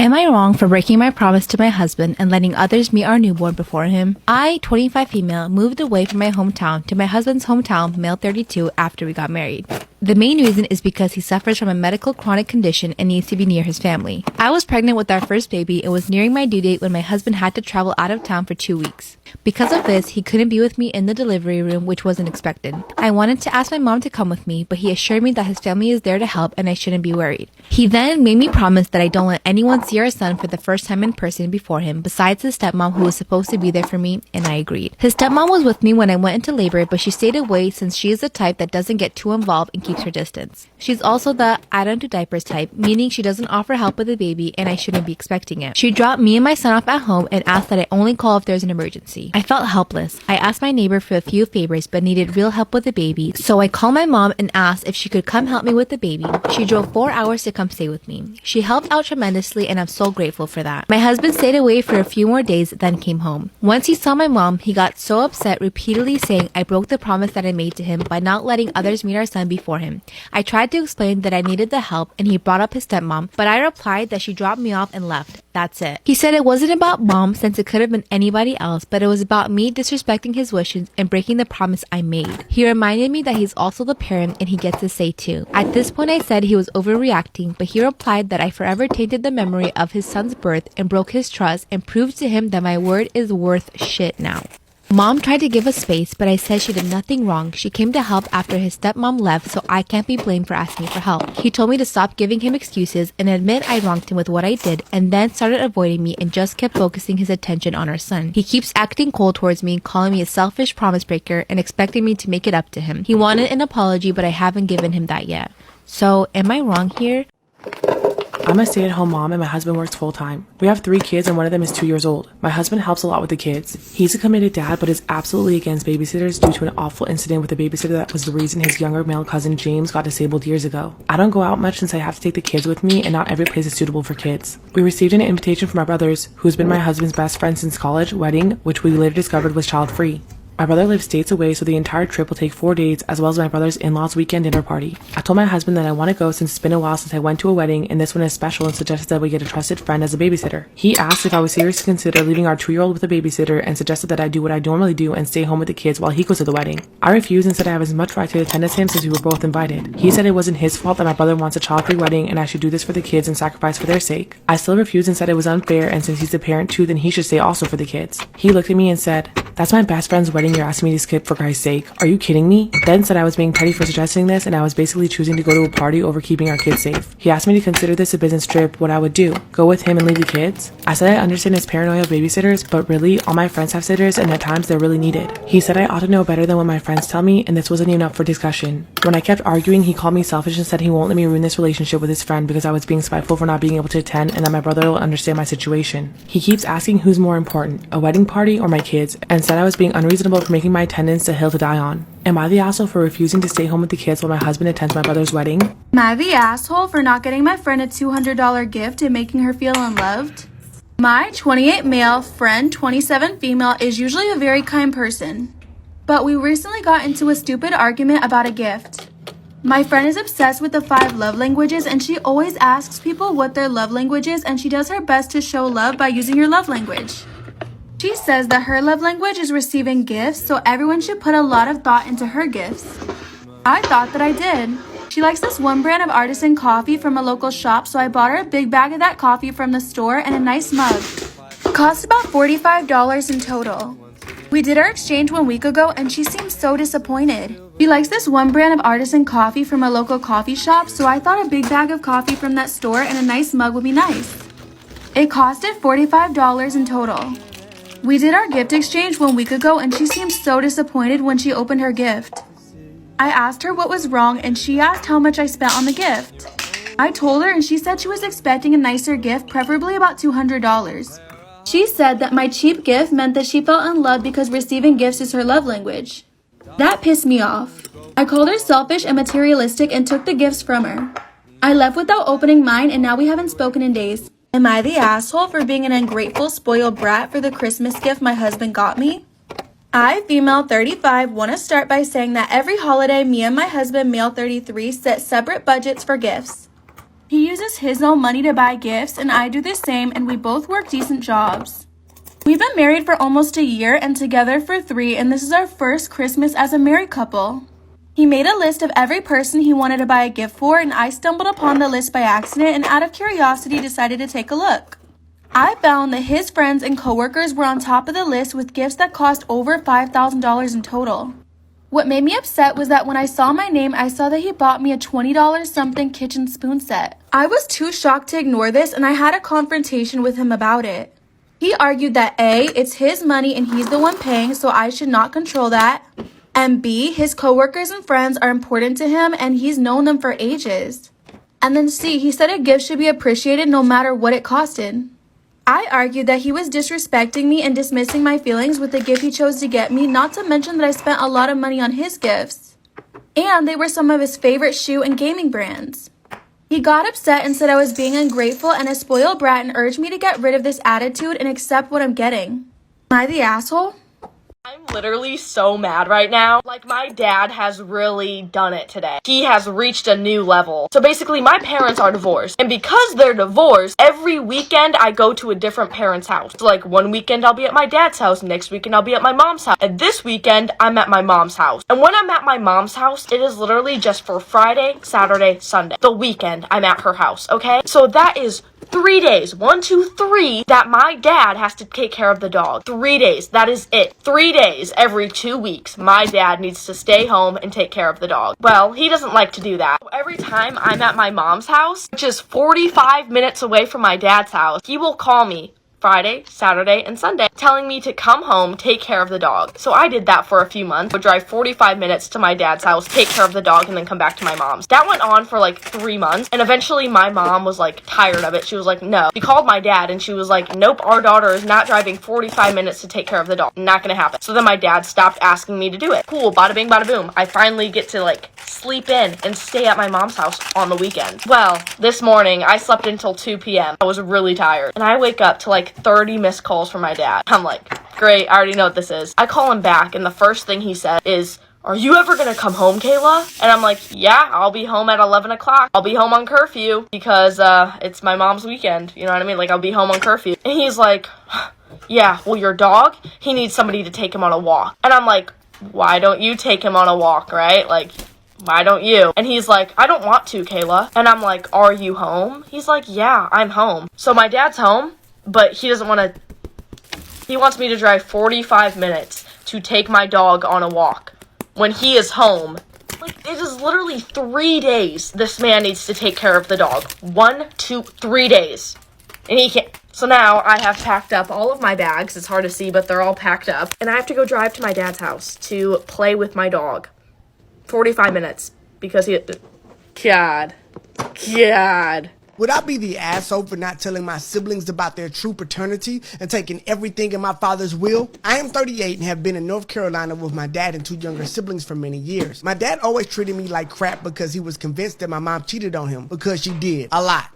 Am I wrong for breaking my promise to my husband and letting others meet our newborn before him? I, 25 female, moved away from my hometown to my husband's hometown, male 32, after we got married. The main reason is because he suffers from a medical chronic condition and needs to be near his family. I was pregnant with our first baby and was nearing my due date when my husband had to travel out of town for 2 weeks. Because of this, he couldn't be with me in the delivery room, which wasn't expected. I wanted to ask my mom to come with me, but he assured me that his family is there to help and I shouldn't be worried. He then made me promise that I don't let anyone see our son for the first time in person before him, besides his stepmom who was supposed to be there for me, and I agreed. His stepmom was with me when I went into labor, but she stayed away since she is the type that doesn't get too involved and keeps her distance. She's also the I don't do diapers type, meaning she doesn't offer help with the baby and I shouldn't be expecting it. She dropped me and my son off at home and asked that I only call if there's an emergency. I felt helpless. I asked my neighbor for a few favors but needed real help with the baby, so I called my mom and asked if she could come help me with the baby. She drove 4 hours to come stay with me. She helped out tremendously and I'm so grateful for that. My husband stayed away for a few more days then came home. Once he saw my mom, he got so upset, repeatedly saying I broke the promise that I made to him by not letting others meet our son before him. I tried to explain that I needed the help and he brought up his stepmom, but I replied that she dropped me off and left. That's it. He said it wasn't about mom since it could have been anybody else, but it was about me disrespecting his wishes and breaking the promise I made. He reminded me that he's also the parent and he gets a say too. At this point I said he was overreacting, but he replied that I forever tainted the memory of his son's birth and broke his trust and proved to him that my word is worth shit now. Mom tried to give us space, but I said she did nothing wrong. She came to help after his stepmom left, so I can't be blamed for asking for help. He told me to stop giving him excuses and admit I wronged him with what I did, and then started avoiding me and just kept focusing his attention on our son. He keeps acting cold towards me, calling me a selfish promise breaker and expecting me to make it up to him. He wanted an apology, but I haven't given him that yet. So, am I wrong here? I'm a stay-at-home mom and my husband works full-time. We have 3 kids and one of them is 2 years old. My husband helps a lot with the kids. He's a committed dad but is absolutely against babysitters due to an awful incident with a babysitter that was the reason his younger male cousin James got disabled years ago. I don't go out much since I have to take the kids with me and not every place is suitable for kids. We received an invitation from our brothers, who's been my husband's best friend since college, wedding, which we later discovered was child-free. My brother lives states away, so the entire trip will take 4 days, as well as my brother's in-laws' weekend dinner party. I told my husband that I want to go since it's been a while since I went to a wedding, and this one is special, and suggested that we get a trusted friend as a babysitter. He asked if I was serious to consider leaving our 2-year-old with a babysitter, and suggested that I do what I normally do and stay home with the kids while he goes to the wedding. I refused and said I have as much right to attend as him since we were both invited. He said it wasn't his fault that my brother wants a child-free wedding, and I should do this for the kids and sacrifice for their sake. I still refused and said it was unfair, and since he's a parent too, then he should stay also for the kids. He looked at me and said, "That's my best friend's wedding you're asking me to skip for Christ's sake. Are you kidding me?" Then said I was being petty for suggesting this and I was basically choosing to go to a party over keeping our kids safe. He asked me to consider this a business trip, what I would do. Go with him and leave the kids? I said I understand his paranoia of babysitters, but really, all my friends have sitters and at times they're really needed. He said I ought to know better than what my friends tell me and this wasn't even up for discussion. When I kept arguing, he called me selfish and said he won't let me ruin this relationship with his friend because I was being spiteful for not being able to attend and that my brother will understand my situation. He keeps asking who's more important, a wedding party or my kids, and said I was being unreasonable for making my attendance a hill to die on. Am I the asshole for refusing to stay home with the kids while my husband attends my brother's wedding? Am I the asshole for not getting my friend a $200 gift and making her feel unloved? My 28 male friend, 27 female, is usually a very kind person. But we recently got into a stupid argument about a gift. My friend is obsessed with the 5 love languages and she always asks people what their love language is and she does her best to show love by using her love language. She says that her love language is receiving gifts, so everyone should put a lot of thought into her gifts. I thought that I did. She likes this one brand of artisan coffee from a local shop, so I bought her a big bag of that coffee from the store and a nice mug. It cost about $45 in total. We did our exchange 1 week ago and she seems so disappointed. She likes this one brand of artisan coffee from a local coffee shop, so I thought a big bag of coffee from that store and a nice mug would be nice. It costed $45 in total. We did our gift exchange 1 week ago and she seemed so disappointed when she opened her gift. I asked her what was wrong and she asked how much I spent on the gift. I told her and she said she was expecting a nicer gift, preferably about $200. She said that my cheap gift meant that she felt unloved because receiving gifts is her love language. That pissed me off. I called her selfish and materialistic and took the gifts from her. I left without opening mine and now we haven't spoken in days. Am I the asshole for being an ungrateful, spoiled brat for the Christmas gift my husband got me? I, female 35, want to start by saying that every holiday, me and my husband, male 33, set separate budgets for gifts. He uses his own money to buy gifts, and I do the same, and we both work decent jobs. We've been married for almost a year and together for 3, and this is our first Christmas as a married couple. He made a list of every person he wanted to buy a gift for, and I stumbled upon the list by accident and out of curiosity decided to take a look. I found that his friends and coworkers were on top of the list with gifts that cost over $5,000 in total. What made me upset was that when I saw my name, I saw that he bought me a $20 something kitchen spoon set. I was too shocked to ignore this, and I had a confrontation with him about it. He argued that A, it's his money and he's the one paying, so I should not control that. And B, his coworkers and friends are important to him and he's known them for ages. And then C, he said a gift should be appreciated no matter what it costed. I argued that he was disrespecting me and dismissing my feelings with the gift he chose to get me, not to mention that I spent a lot of money on his gifts. And they were some of his favorite shoe and gaming brands. He got upset and said I was being ungrateful and a spoiled brat and urged me to get rid of this attitude and accept what I'm getting. Am I the asshole? I'm literally so mad right now. Like, my dad has really done it today. He has reached a new level. So basically, my parents are divorced. And because they're divorced, every weekend I go to a different parent's house. So, like, one weekend I'll be at my dad's house. Next weekend I'll be at my mom's house. And this weekend, I'm at my mom's house. And when I'm at my mom's house, it is literally just for Friday, Saturday, Sunday. The weekend, I'm at her house, okay? So that is 3 days, 1, 2, 3, that my dad has to take care of the dog. 3 days, that is it. 3 days every 2 weeks, my dad needs to stay home and take care of the dog. Well, he doesn't like to do that. Every time I'm at my mom's house, which is 45 minutes away from my dad's house, he will call me Friday, Saturday, and Sunday, telling me to come home, take care of the dog. So I did that for a few months. I would drive 45 minutes to my dad's house, take care of the dog, and then come back to my mom's. That went on for like 3 months, and eventually my mom was like tired of it. She was like, no. She called my dad, and she was like, nope, our daughter is not driving 45 minutes to take care of the dog. Not gonna happen. So then my dad stopped asking me to do it. Cool, bada bing, bada boom. I finally get to like sleep in and stay at my mom's house on the weekend. Well, this morning I slept until 2 p.m. I was really tired, and I wake up to like 30 missed calls from my dad. I'm like, great, I already know what this is. I call him back, and the first thing he said is, are you ever gonna come home, Kayla? And I'm like, yeah, I'll be home at 11 o'clock. I'll be home on curfew because it's my mom's weekend. You know what I mean? Like, I'll be home on curfew. And he's like, yeah, well, your dog, he needs somebody to take him on a walk. And I'm like, why don't you take him on a walk, right? Like, why don't you? And he's like, I don't want to, Kayla. And I'm like, are you home? He's like, yeah, I'm home. So my dad's home, but he doesn't want to, he wants me to drive 45 minutes to take my dog on a walk when he is home. Like, it is literally 3 days this man needs to take care of the dog. 1, 2, 3 days. And he can't. So now I have packed up all of my bags. It's hard to see, but they're all packed up. And I have to go drive to my dad's house to play with my dog. 45 minutes. Because he... God. Would I be the asshole for not telling my siblings about their true paternity and taking everything in my father's will? I am 38 and have been in North Carolina with my dad and 2 younger siblings for many years. My dad always treated me like crap because he was convinced that my mom cheated on him, because she did, a lot,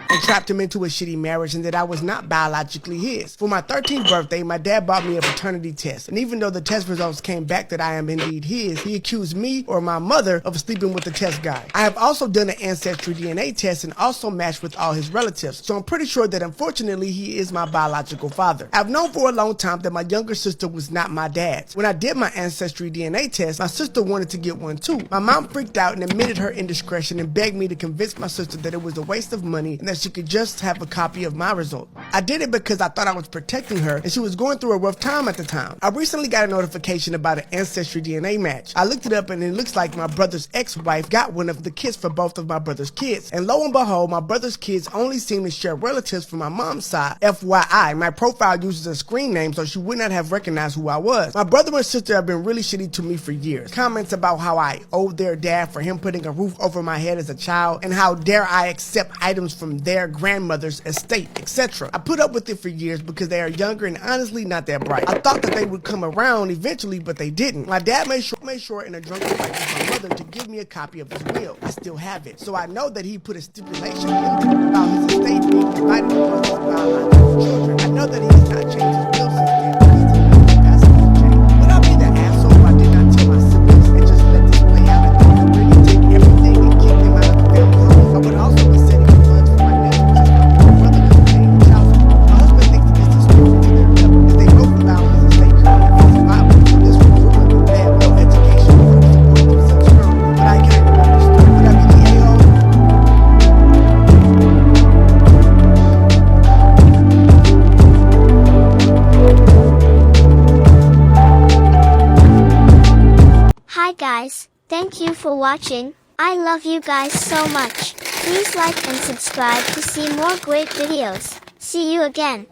and trapped him into a shitty marriage and that I was not biologically his. For my 13th birthday, my dad bought me a paternity test, and even though the test results came back that I am indeed his, he accused me or my mother of sleeping with the test guy. I have also done an ancestry DNA test and also matched with all his relatives, so I'm pretty sure that unfortunately he is my biological father. I've known for a long time that my younger sister was not my dad's. When I did my ancestry DNA test, my sister wanted to get one too. My mom freaked out and admitted her indiscretion and begged me to convince my sister that it was a waste of money and that she could just have a copy of my result. I did it because I thought I was protecting her and she was going through a rough time at the time. I recently got a notification about an ancestry DNA match. I looked it up and it looks like my brother's ex-wife got one of the kids for both of my brother's kids. And lo and behold, my brother's kids only seem to share relatives from my mom's side. FYI, my profile uses a screen name so she would not have recognized who I was. My brother and sister have been really shitty to me for years. Comments about how I owe their dad for him putting a roof over my head as a child and how dare I accept items from their grandmother's estate, etc. I put up with it for years because they are younger and honestly not that bright. I thought that they would come around eventually, but they didn't. My dad made sure in a drunken fight with my mother to give me a copy of his will. I still have it. So I know that he put a stipulation in about his estate being divided among his biological children. I know that he has not changed his will since then. Would I be the asshole if I did not tell my siblings and just let this play out and really take everything and kick them out of the family home? I would also be setting guys, thank you for watching. I love you guys so much. Please like and subscribe to see more great videos. See you again.